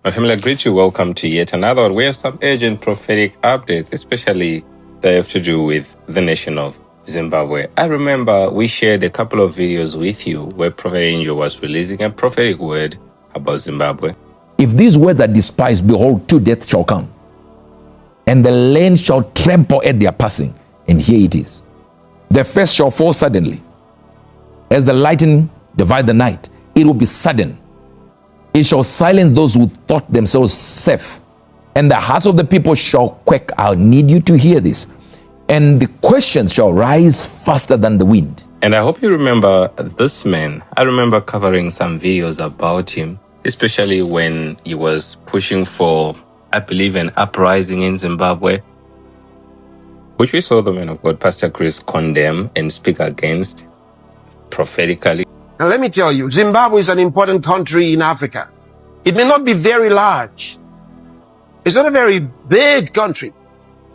My family, I greet you. Welcome to yet another one. We have some urgent prophetic updates, especially that have to do with the nation of Zimbabwe. I remember we shared a couple of videos with you where Prophet Angel was releasing a prophetic word about Zimbabwe. If these words are despised, behold, two deaths shall come, and the land shall trample at their passing. And here it is. The first shall fall suddenly. As the lightning divide the night, it will be sudden. It shall silence those who thought themselves safe, and the hearts of the people shall quake. I need you to hear this. And the questions shall rise faster than the wind. And I hope you remember this man. I remember covering some videos about him, especially when he was pushing for, I believe, an uprising in Zimbabwe, which we saw the man of God, Pastor Chris, condemn and speak against prophetically. Now let me tell you, Zimbabwe is an important country in Africa. It may not be very large. It's not a very big country,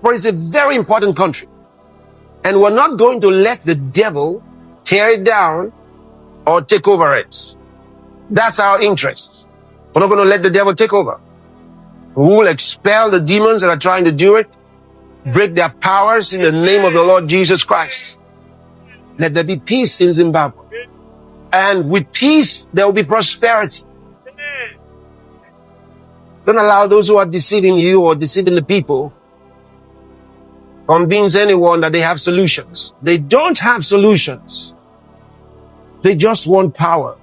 but it's a very important country. And we're not going to let the devil tear it down or take over it. That's our interest. We're not going to let the devil take over. We will expel the demons that are trying to do it, break their powers in the name of the Lord Jesus Christ. Let there be peace in Zimbabwe. And with peace, there will be prosperity. Don't allow those who are deceiving you or deceiving the people convince anyone that they have solutions. They don't have solutions. They just want power.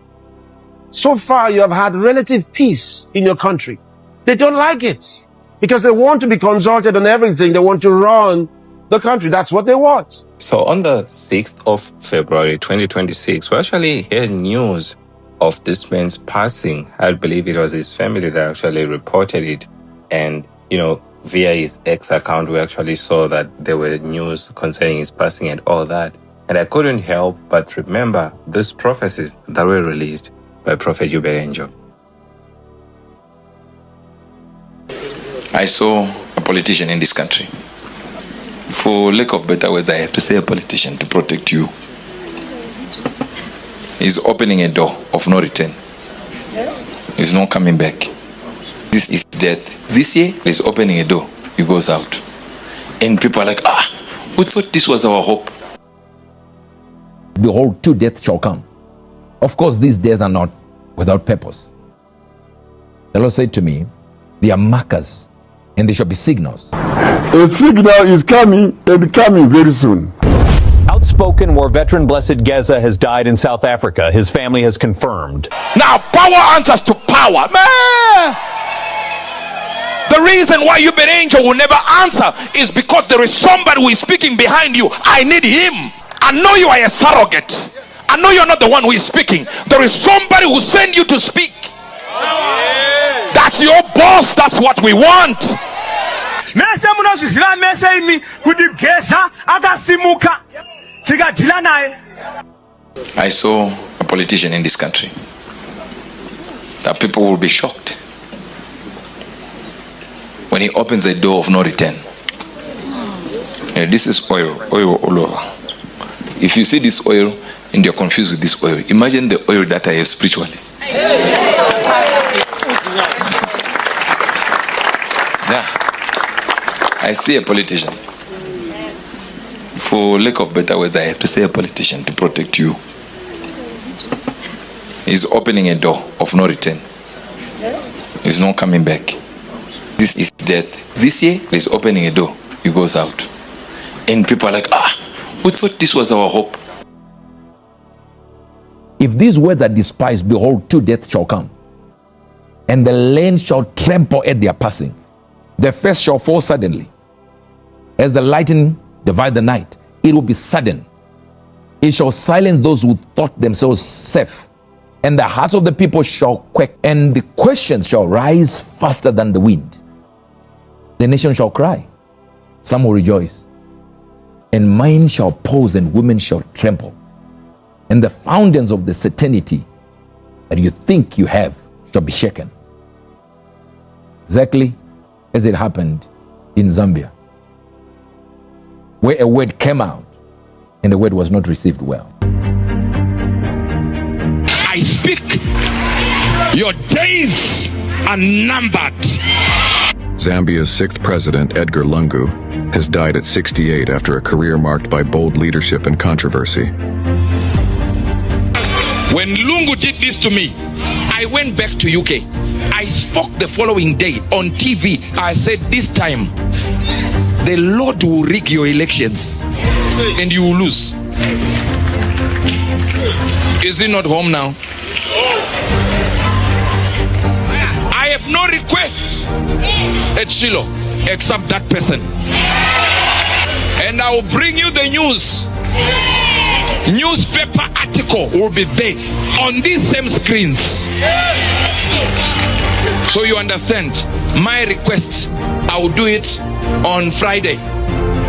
So far, you have had relative peace in your country. They don't like it because they want to be consulted on everything. They want to run the country. That's what they want. So on the 6th of February 2026, we actually heard news of this man's passing. I believe it was his family that actually reported it. And, via his X account, we actually saw that there were news concerning his passing and all that. And I couldn't help but remember these prophecies that were released by Prophet Uebert Angel. I saw a politician in this country. For lack of better words, I have to say a politician to protect you. He's opening a door of no return. He's not coming back. This is death. This year, he's opening a door. He goes out. And people are like, we thought this was our hope. Behold, two deaths shall come. Of course, these deaths are not without purpose. The Lord said to me, they are markers, and they shall be signals. A signal is coming, and coming very soon. Outspoken war veteran Blessed Geza has died in South Africa. His family has confirmed. Now, power answers to power. Man! The reason why Uebert Angel will never answer is because there is somebody who is speaking behind you. I need him. I know you are a surrogate. I know you're not the one who is speaking. There is somebody who sent you to speak. That's your boss. That's what we want. I saw a politician in this country that people will be shocked when he opens a door of no return. This is oil all over. If you see this oil and you're confused with this oil, imagine the oil that I have spiritually. I see a politician. For lack of better words, I have to say a politician to protect you. He's opening a door of no return. He's not coming back. This is death. This year, he's opening a door. He goes out. And people are like, we thought this was our hope. If these words are despised, behold, two deaths shall come, and the land shall trample at their passing. The first shall fall suddenly. As the lightning divide the night, it will be sudden. It shall silence those who thought themselves safe, and the hearts of the people shall quake, and the questions shall rise faster than the wind. The nation shall cry, some will rejoice, and men shall pause, and women shall tremble, and the fountains of the certainty that you think you have shall be shaken. Exactly as it happened in Zambia, where a word came out and the word was not received well. I speak, your days unnumbered. Zambia's sixth president, Edgar Lungu, has died at 68 after a career marked by bold leadership and controversy. When Lungu did this to me, I went back to UK. I spoke the following day on TV. I said, this time, the Lord will rig your elections and you will lose. Is he not home now? I have no requests at Shiloh except that person. And I will bring you the news. Newspaper article will be there on these same screens. So you understand my request. I will do it on Friday.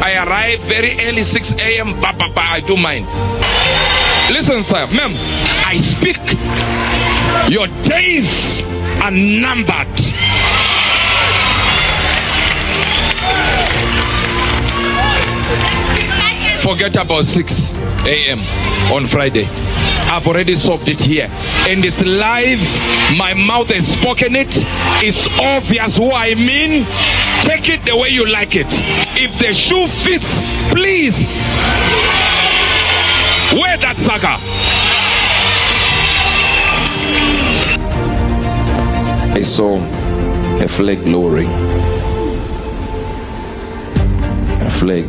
I arrive very early, 6 a.m. I do mine. Listen, sir, ma'am, I speak. Your days are numbered. Forget about 6 a.m. on Friday. I've already solved it here. And it's live. My mouth has spoken it. It's obvious who I mean. Take it the way you like it. If the shoe fits, please wear that sucker. I saw a flag lowering. A flag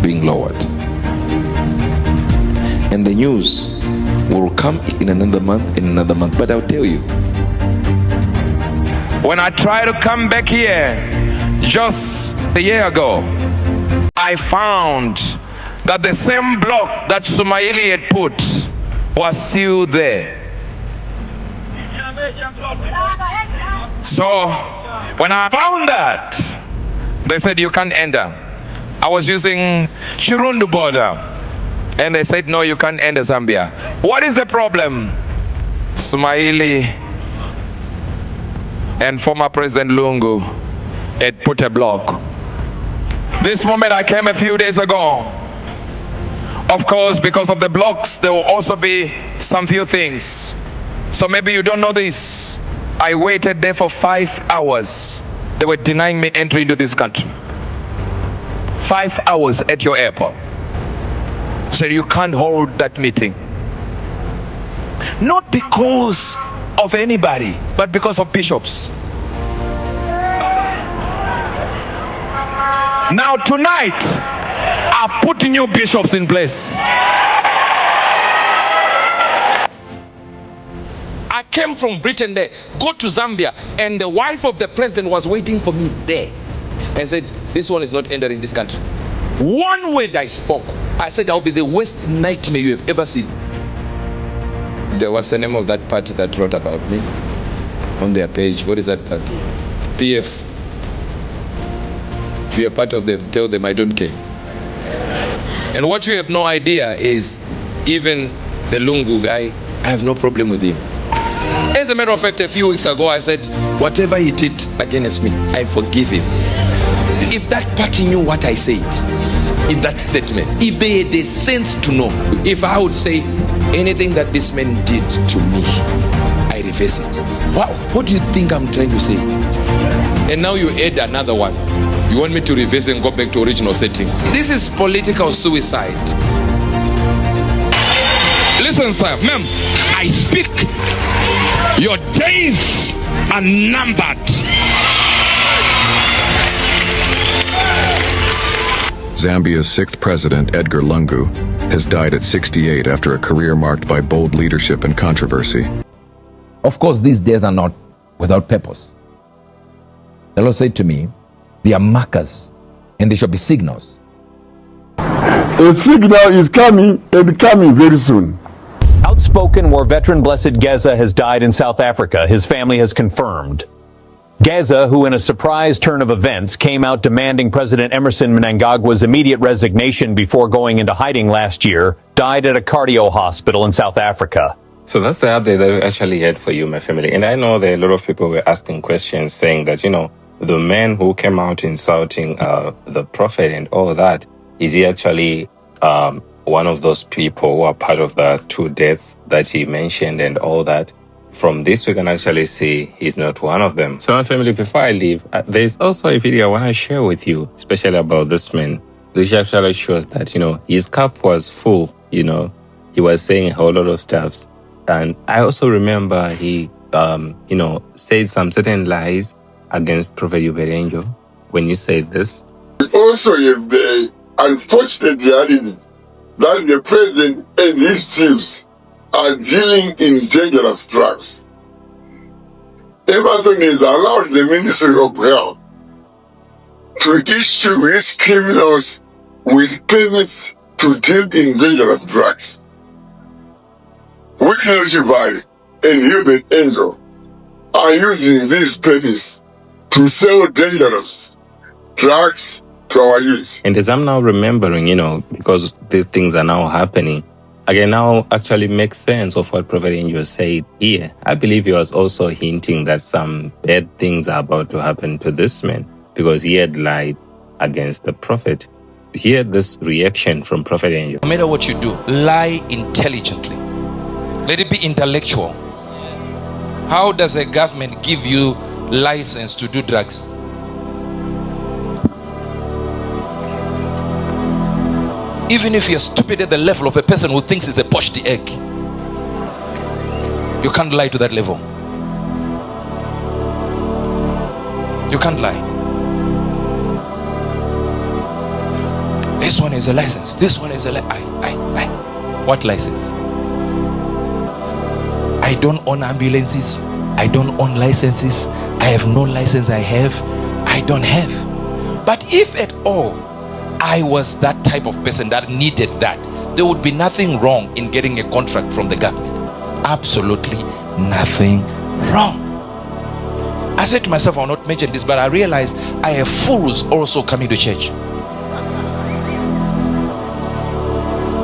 being lowered. And the news will come in another month, but I'll tell you. When I tried to come back here just a year ago, I found that the same block that Sumaili had put was still there. So when I found that, they said you can't enter. I was using Chirundu border. And they said, no, you can't enter Zambia. What is the problem? Sumaili and former President Lungu had put a block. This moment I came a few days ago. Of course, because of the blocks, there will also be some few things. So maybe you don't know this. I waited there for 5 hours. They were denying me entry into this country. 5 hours at your airport. So you can't hold that meeting. Not because of anybody, but because of bishops. Now tonight, I've put new bishops in place. I came from Britain there, go to Zambia, and the wife of the president was waiting for me there. And said, this one is not entering this country. One word I spoke. I said, I'll be the worst nightmare you have ever seen. There was the name of that party that wrote about me on their page. What is that party? PF. If you're part of them, tell them I don't care. And what you have no idea is, even the Lungu guy, I have no problem with him. As a matter of fact, a few weeks ago, I said, whatever he did against me, I forgive him. If that party knew what I said in that statement, if they had the sense to know, if I would say anything that this man did to me, I reverse it. What do you think I'm trying to say? And now you add another one. You want me to reverse and go back to original setting? This is political suicide. Listen, sir, ma'am, I speak. Your days are numbered. Zambia's sixth president, Edgar Lungu, has died at 68 after a career marked by bold leadership and controversy. Of course, these deaths are not without purpose. The Lord said to me, they are markers and they shall be signals. A signal is coming and coming very soon. Outspoken war veteran Blessed Geza has died in South Africa, his family has confirmed. Geza, who in a surprise turn of events came out demanding President Emmerson Mnangagwa's immediate resignation before going into hiding last year, died at a cardio hospital in South Africa. So that's the update that we actually had for you, my family. And I know that a lot of people were asking questions saying that, the man who came out insulting the prophet and all that, is he actually one of those people who are part of the 2 deaths that he mentioned and all that? from this, we can actually see he's not one of them. So, my family, before I leave, there's also a video I want to share with you, especially about this man, which actually shows that, his cup was full, he was saying a whole lot of stuff. And I also remember he, said some certain lies against Prophet Uebert when he said this. We also have the unfortunate reality that the president and his chiefs are dealing in dangerous drugs. Emerson has allowed the Ministry of Health to issue its criminals with permits to deal in dangerous drugs. Weakness Divide and Uebert Angel are using these permits to sell dangerous drugs to our youth. And as I'm now remembering, because these things are now happening, I can now actually make sense of what Prophet Angel said here. I believe he was also hinting that some bad things are about to happen to this man because he had lied against the prophet. Hear this reaction from Prophet Angel. No matter what you do, lie intelligently. Let it be intellectual. How does a government give you license to do drugs? Even if you're stupid at the level of a person who thinks it's a poached egg, you can't lie to that level. You can't lie. This one is a license. This one is a What license? I don't own ambulances. I don't own licenses. I have no license. I don't have. But if at all I was that type of person that needed that, there would be nothing wrong in getting a contract from the government. Absolutely nothing wrong. I said to myself, I'll not mention this, but I realized I have fools also coming to church.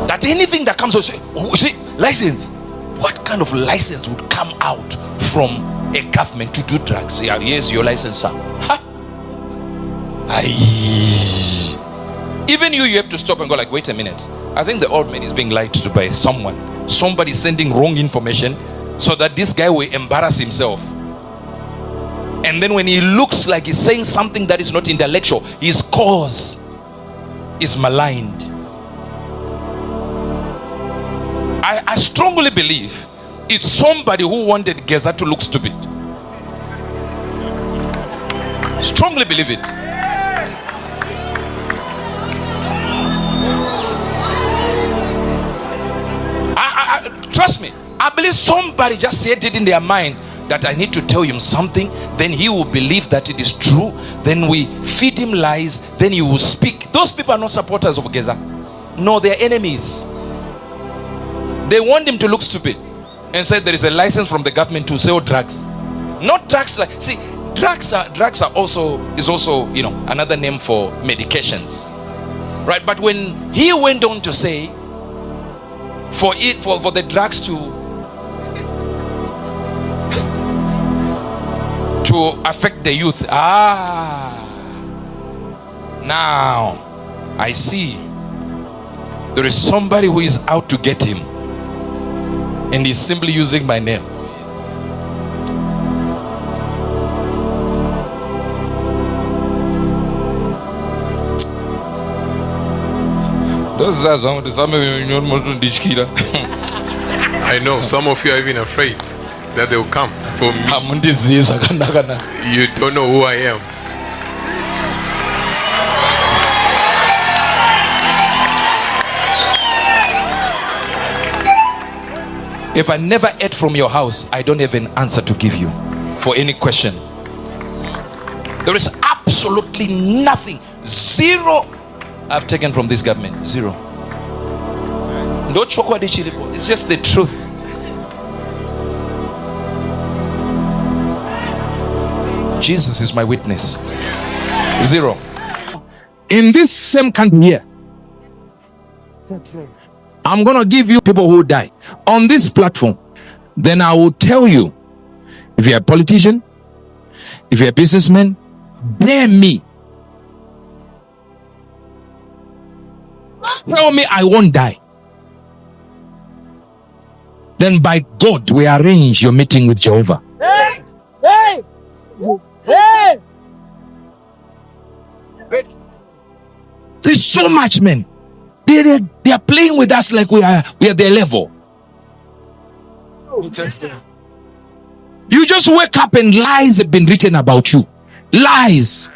That anything that comes out, say, license. What kind of license would come out from a government to do drugs? Yeah, here's your license, sir. Ha! Even you have to stop and go like, wait a minute. I think the old man is being lied to by someone. Somebody sending wrong information so that this guy will embarrass himself. And then when he looks like he's saying something that is not intellectual, his cause is maligned. I strongly believe it's somebody who wanted Geza to look stupid. Strongly believe it. Trust me, I believe somebody just said it in their mind that I need to tell him something, then he will believe that it is true, then we feed him lies, then he will speak. Those people are not supporters of Geza. No, they're enemies. They want him to look stupid and say there is a license from the government to sell drugs. Not drugs like, see, drugs are also another name for medications, right? But when he went on to say for the drugs to affect the youth, now I see there is somebody who is out to get him, and he's simply using my name. I know some of you are even afraid that they will come for me. You don't know who I am. If I never ate from your house, I don't have an answer to give you for any question. There is absolutely nothing, zero I've taken from this government. Zero. No chocolate. It's just the truth. Jesus is my witness. Zero. In this same country here, I'm going to give you people who die on this platform. Then I will tell you, if you're a politician, if you're a businessman, dare me. Tell me I won't die. then by God, we arrange your meeting with Jehovah. There's so much, man. They are playing with us like we are their level. You just wake up and lies have been written about you. Lies.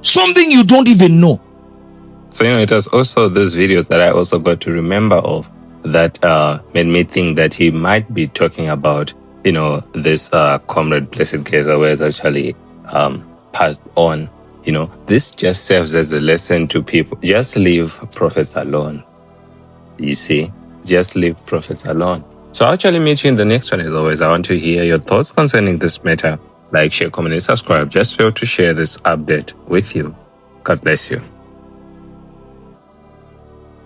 Something you don't even know. So, it was also those videos that I also got to remember of that made me think that he might be talking about, this Comrade Blessed Geza, where it's actually passed on. This just serves as a lesson to people. Just leave prophets alone. You see? Just leave prophets alone. So I'll actually meet you in the next one. As always, I want to hear your thoughts concerning this matter. Like, share, comment, and subscribe. Just fail to share this update with you. God bless you.